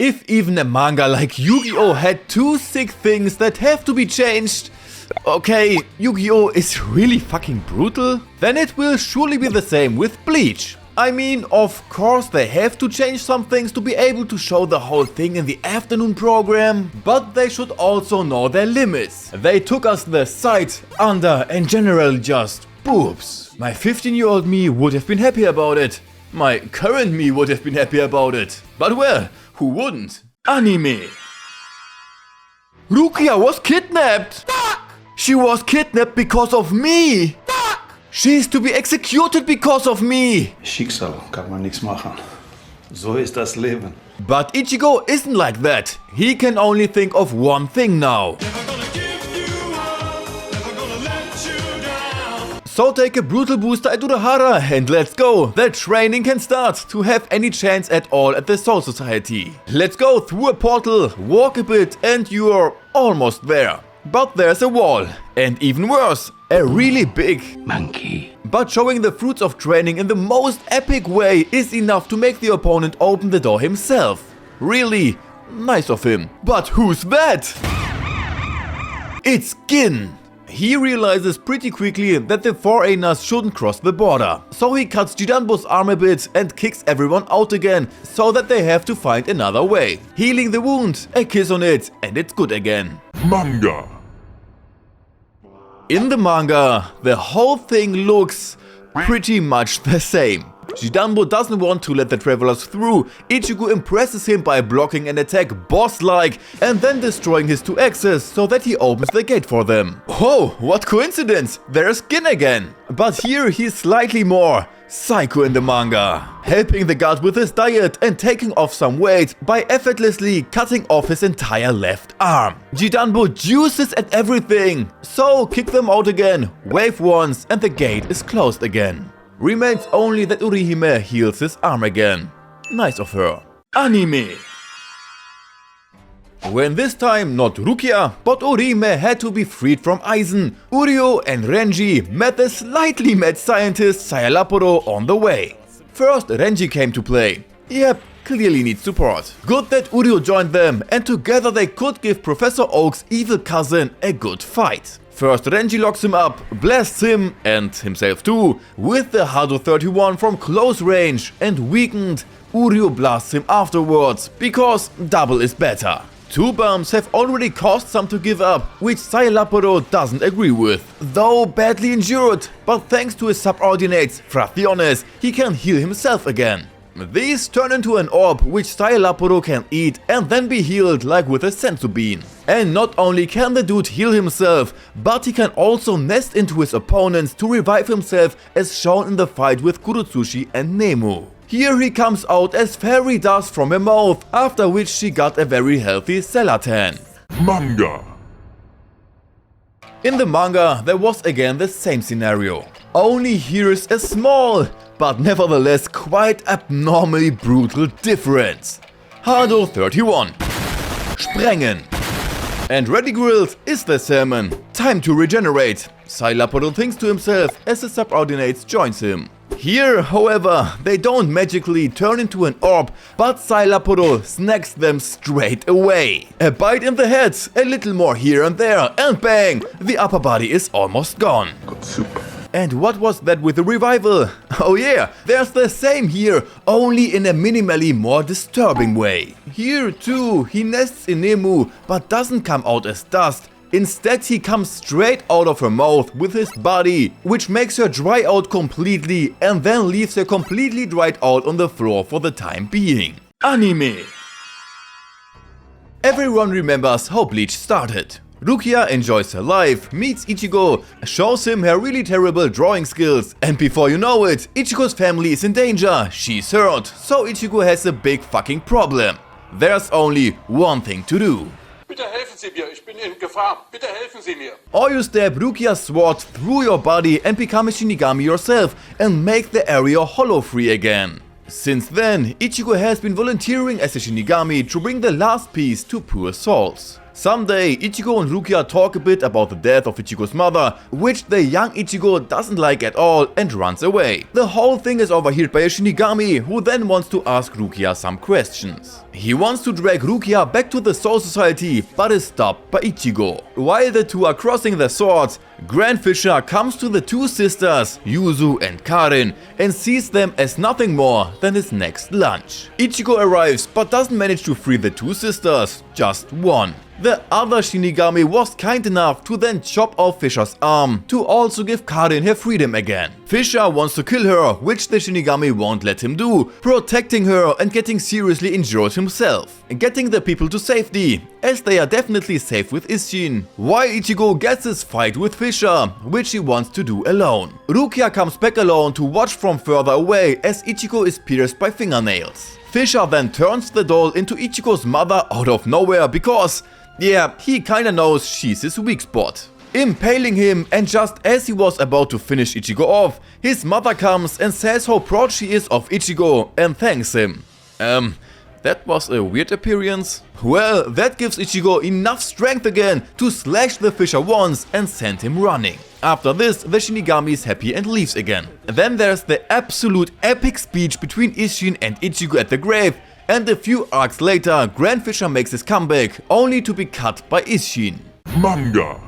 If even a manga like Yu-Gi-Oh! Had two sick things that have to be changed, okay, Yu-Gi-Oh! Is really fucking brutal, then it will surely be the same with Bleach. I mean, of course they have to change some things to be able to show the whole thing in the afternoon program, but they should also know their limits. They took us the side, under and generally just boobs. My 15-year-old me would have been happy about it. My current me would have been happy about it. But well, who wouldn't? Anime. Rukia was kidnapped! Fuck! She was kidnapped because of me! Fuck! She's to be executed because of me! Schicksal, kann man nichts machen. So ist das Leben. But Ichigo isn't like that. He can only think of one thing now. So take a brutal booster at Urahara and let's go! The training can start to have any chance at all at the Soul Society. Let's go through a portal, walk a bit and you're almost there. But there's a wall, and even worse, a really big Monkey. But showing the fruits of training in the most epic way is enough to make the opponent open the door himself. Really nice of him. But who's that? It's Gin. He realizes pretty quickly that the foreigners shouldn't cross the border. So he cuts Jidanbo's arm a bit and kicks everyone out again, so that they have to find another way. Healing the wound, a kiss on it, and it's good again. Manga. In the manga, the whole thing looks pretty much the same. Jidanbo doesn't want to let the travelers through. Ichigo impresses him by blocking an attack boss-like and then destroying his two axes so that he opens the gate for them. Oh, what coincidence! There's Gin again! But here he's slightly more psycho in the manga, helping the guard with his diet and taking off some weight by effortlessly cutting off his entire left arm. Jidanbo juices at everything, so kick them out again, wave once and the gate is closed again. Remains only that Urihime heals his arm again. Nice of her. Anime. When this time not Rukia, but Urihime had to be freed from Aizen, Uryu and Renji met the slightly mad scientist Sayalaporo on the way. First Renji came to play. Yep, clearly needs support. Good that Uryu joined them and together they could give Professor Oak's evil cousin a good fight. First Renji locks him up, blasts him, and himself too, with the Hado 31 from close range, and weakened, Uryu blasts him afterwards, because double is better. Two bumps have already caused some to give up, which Sayalaporo doesn't agree with, though badly injured, but thanks to his subordinates, Fraciones, he can heal himself again. These turn into an orb which Sayalaporo can eat and then be healed like with a senzu bean. And not only can the dude heal himself, but he can also nest into his opponents to revive himself as shown in the fight with Kurotsushi and Nemu. Here he comes out as fairy dust from her mouth, after which she got a very healthy Selatan. Manga. In the manga there was again the same scenario. Only here's a small, but nevertheless quite abnormally brutal difference. Hado 31. Sprengen. And ready grilled is the salmon. Time to regenerate. Sayalaporo thinks to himself as the subordinates joins him. Here, however, they don't magically turn into an orb, but Sayalaporo snacks them straight away. A bite in the head, a little more here and there, and bang! The upper body is almost gone. And what was that with the revival? Oh yeah, there's the same here, only in a minimally more disturbing way. Here too, he nests in Nemu, but doesn't come out as dust. Instead he comes straight out of her mouth with his body, which makes her dry out completely and then leaves her completely dried out on the floor for the time being. Anime. Everyone remembers how Bleach started. Rukia enjoys her life, meets Ichigo, shows him her really terrible drawing skills, and before you know it, Ichigo's family is in danger, she's hurt, so Ichigo has a big fucking problem. There's only one thing to do. Bitte helfen Sie mir, ich bin in Gefahr. Bitte helfen Sie mir. Or you stab Rukia's sword through your body and become a Shinigami yourself and make the area hollow free again. Since then, Ichigo has been volunteering as a Shinigami to bring the last piece to pure souls. Someday, Ichigo and Rukia talk a bit about the death of Ichigo's mother, which the young Ichigo doesn't like at all and runs away. The whole thing is overheard by a Shinigami, who then wants to ask Rukia some questions. He wants to drag Rukia back to the Soul Society, but is stopped by Ichigo. While the two are crossing their swords, Grand Fisher comes to the two sisters, Yuzu and Karin, and sees them as nothing more than his next lunch. Ichigo arrives but doesn't manage to free the two sisters, just one. The other Shinigami was kind enough to then chop off Fisher's arm to also give Karin her freedom again. Fisher wants to kill her, which the Shinigami won't let him do, protecting her and getting seriously injured himself, getting the people to safety, as they are definitely safe with Isshin. While Ichigo gets his fight with Fisher, which he wants to do alone. Rukia comes back alone to watch from further away as Ichigo is pierced by fingernails. Fisher then turns the doll into Ichigo's mother out of nowhere because, yeah, he kinda knows she's his weak spot. Impaling him, and just as he was about to finish Ichigo off, his mother comes and says how proud she is of Ichigo and thanks him. That was a weird appearance. Well, that gives Ichigo enough strength again to slash the Fisher once and send him running. After this, the Shinigami is happy and leaves again. Then there's the absolute epic speech between Isshin and Ichigo at the grave, and a few arcs later, Grand Fisher makes his comeback, only to be cut by Isshin. Manga.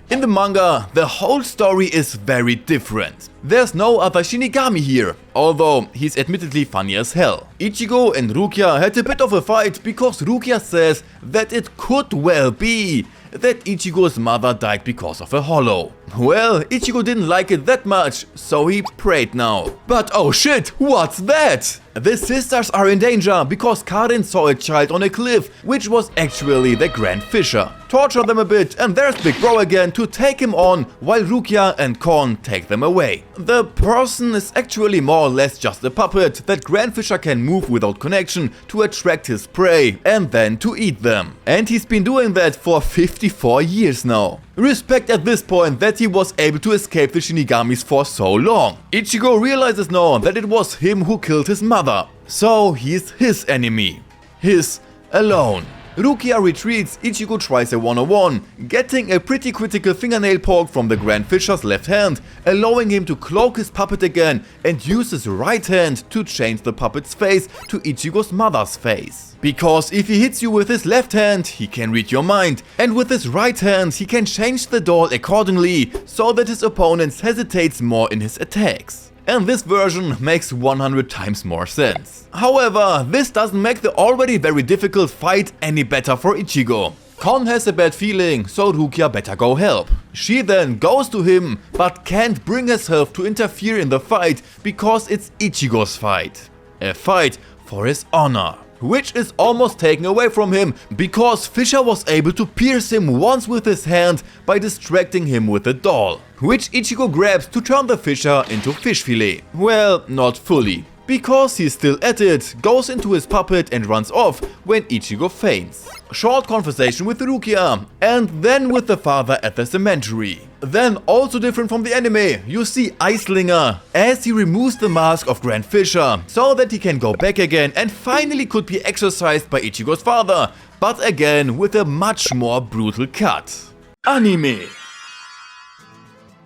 In the manga, the whole story is very different. There's no other Shinigami here, although he's admittedly funny as hell. Ichigo and Rukia had a bit of a fight because Rukia says that it could well be that Ichigo's mother died because of a hollow. Well, Ichigo didn't like it that much, so he prayed now. But oh shit, what's that? The sisters are in danger because Karin saw a child on a cliff, which was actually the Grand Fisher. Torture them a bit and there's Big Bro again to take him on while Rukia and Kon take them away. The person is actually more or less just a puppet that Grand Fisher can move without connection to attract his prey and then to eat them. And he's been doing that for 54 years now. Respect at this point that he was able to escape the Shinigamis for so long. Ichigo realizes now that it was him who killed his mother, so he's his enemy. His alone. Rukia retreats, Ichigo tries a one-on-one, getting a pretty critical fingernail poke from the Grand Fisher's left hand, allowing him to cloak his puppet again and use his right hand to change the puppet's face to Ichigo's mother's face. Because if he hits you with his left hand, he can read your mind, and with his right hand he can change the doll accordingly, so that his opponent hesitates more in his attacks. And this version makes 100 times more sense. However, this doesn't make the already very difficult fight any better for Ichigo. Kon has a bad feeling, so Rukia better go help. She then goes to him, but can't bring herself to interfere in the fight because it's Ichigo's fight. A fight for his honor. Which is almost taken away from him because Fisher was able to pierce him once with his hand by distracting him with the doll, which Ichigo grabs to turn the Fisher into fish fillet. Well, not fully, because he's still at it, goes into his puppet and runs off when Ichigo faints. Short conversation with Rukia, and then with the father at the cemetery. Then, also different from the anime, you see Eislinger as he removes the mask of Grand Fisher so that he can go back again and finally could be exorcised by Ichigo's father, but again with a much more brutal cut. Anime.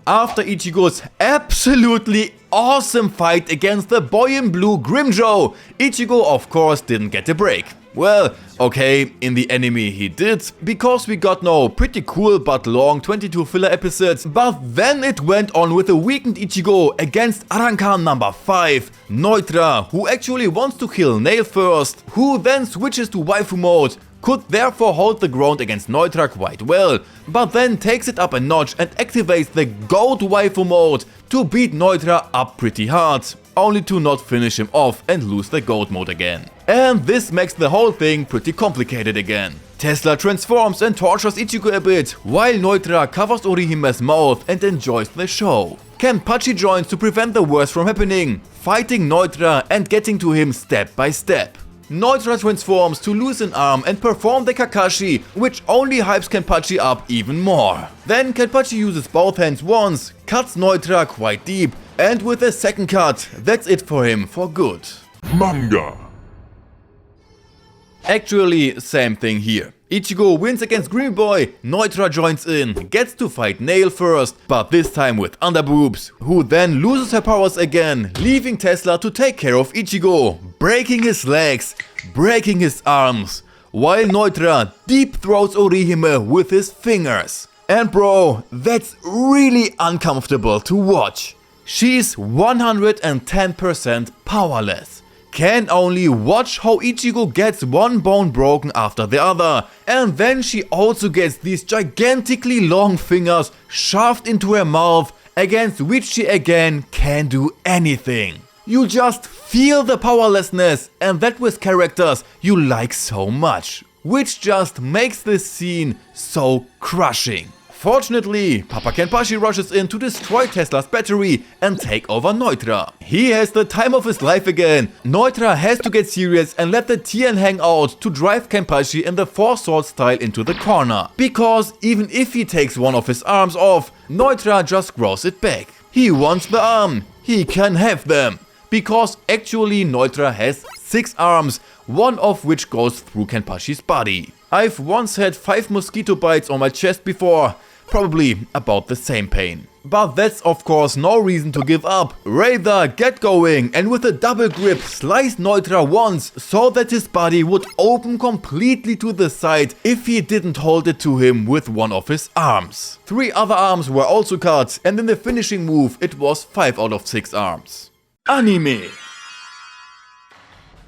After Ichigo's absolutely awesome fight against the boy in blue Grimjo, Ichigo of course didn't get a break. Well, okay, in the anime he did, because we got no pretty cool but long 22 filler episodes, but then it went on with a weakened Ichigo against Arrancar number 5, Nnoitra, who actually wants to kill Nail first, who then switches to waifu mode, could therefore hold the ground against Nnoitra quite well, but then takes it up a notch and activates the GOAT waifu mode to beat Nnoitra up pretty hard, only to not finish him off and lose the GOAT mode again. And this makes the whole thing pretty complicated again. Tesla transforms and tortures Ichigo a bit, while Nnoitra covers Orihime's mouth and enjoys the show. Kenpachi joins to prevent the worst from happening, fighting Nnoitra and getting to him step by step. Nnoitra transforms to lose an arm and perform the Kakashi, which only hypes Kenpachi up even more. Then Kenpachi uses both hands once, cuts Nnoitra quite deep, and with a second cut, that's it for him for good. Manga. Actually, same thing here. Ichigo wins against Green Boy, Nnoitra joins in, gets to fight Nail first, but this time with Underboobs, who then loses her powers again, leaving Tesla to take care of Ichigo, breaking his legs, breaking his arms, while Nnoitra deep throats Orihime with his fingers. And bro, that's really uncomfortable to watch. She's 110% powerless. Can only watch how Ichigo gets one bone broken after the other, and then she also gets these gigantically long fingers shoved into her mouth, against which she again can't do anything. You just feel the powerlessness, and that with characters you like so much, which just makes this scene so crushing. Fortunately, Papa Kenpachi rushes in to destroy Tesla's battery and take over Nnoitra. He has the time of his life again. Nnoitra has to get serious and let the Tien hang out to drive Kenpachi in the Four Swords style into the corner. Because even if he takes one of his arms off, Nnoitra just grows it back. He wants the arm. He can have them. Because actually Nnoitra has 6 arms, one of which goes through Kenpachi's body. I've once had 5 mosquito bites on my chest before, probably about the same pain. But that's of course no reason to give up. Rather get going and with a double grip slice Nnoitra once so that his body would open completely to the side if he didn't hold it to him with one of his arms. 3 other arms were also cut, and in the finishing move it was 5 out of 6 arms. Anime.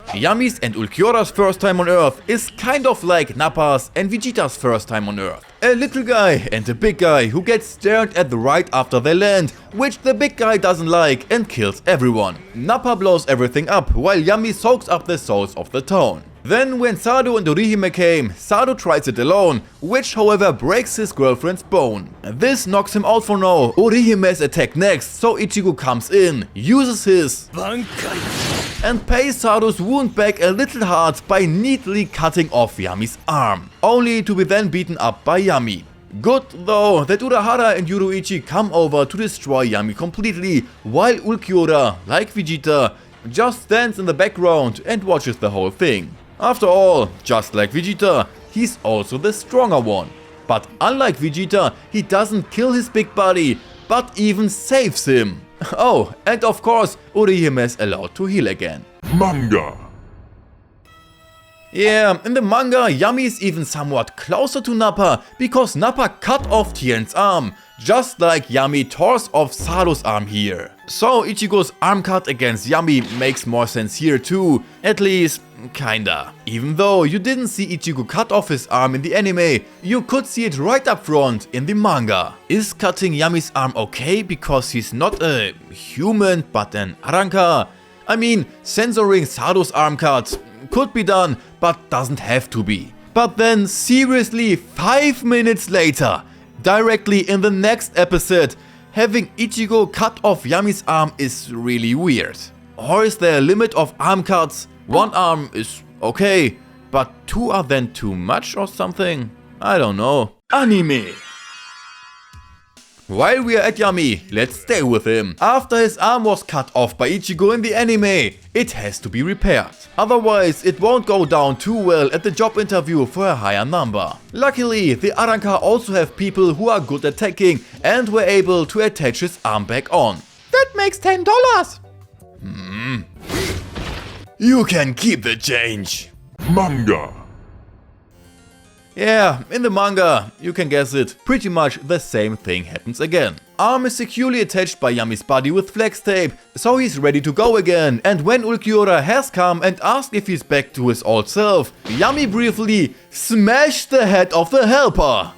Yami's and Ulquiorra's first time on Earth is kind of like Nappa's and Vegeta's first time on Earth. A little guy and a big guy who get stared at right after they land, which the big guy doesn't like and kills everyone. Nappa blows everything up while Yami soaks up the souls of the town. Then when Sado and Orihime came, Sado tries it alone, which however breaks his girlfriend's bone. This knocks him out for now. Orihime's attack next, so Ichigo comes in, uses his Bankai, and pays Sado's wound back a little hard by neatly cutting off Yami's arm, only to be then beaten up by Yami. Good though that Urahara and Yoruichi come over to destroy Yami completely, while Ulquiorra, like Vegeta, just stands in the background and watches the whole thing. After all, just like Vegeta, he's also the stronger one. But unlike Vegeta, he doesn't kill his big buddy, but even saves him. Oh, and of course, Orihime is allowed to heal again. Manga. Yeah, in the manga, Yami is even somewhat closer to Nappa, because Nappa cut off Tien's arm, just like Yami tore off Sado's arm here. So Ichigo's arm cut against Yami makes more sense here too, at least kinda. Even though you didn't see Ichigo cut off his arm in the anime, you could see it right up front in the manga. Is cutting Yami's arm okay because he's not a human but an Arrancar? I mean, censoring Sado's arm cut could be done, but doesn't have to be. But then seriously, 5 minutes later, directly in the next episode, having Ichigo cut off Yami's arm is really weird. Or is there a limit of arm cuts? 1 arm is okay, but 2 are then too much or something? I don't know. Anime. While we are at Yami, let's stay with him. After his arm was cut off by Ichigo in the anime, it has to be repaired. Otherwise, it won't go down too well at the job interview for a higher number. Luckily, the Arrancar also have people who are good at attacking and were able to attach his arm back on. That makes $10. You can keep the change. Manga. Yeah, in the manga, you can guess it, pretty much the same thing happens again. Arm is securely attached by Yami's body with flex tape, so he's ready to go again, and when Ulquiorra has come and asked if he's back to his old self, Yami briefly smashed the head of the helper.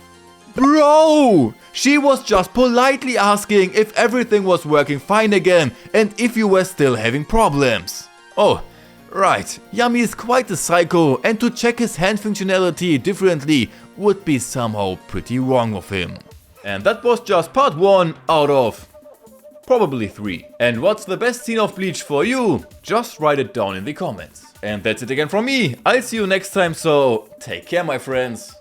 Bro! She was just politely asking if everything was working fine again and if you were still having problems. Oh, right, Yami is quite a psycho, and to check his hand functionality differently would be somehow pretty wrong of him. And that was just part 1 out of probably 3. And what's the best scene of Bleach for you? Just write it down in the comments. And that's it again from me. I'll see you next time, so take care my friends.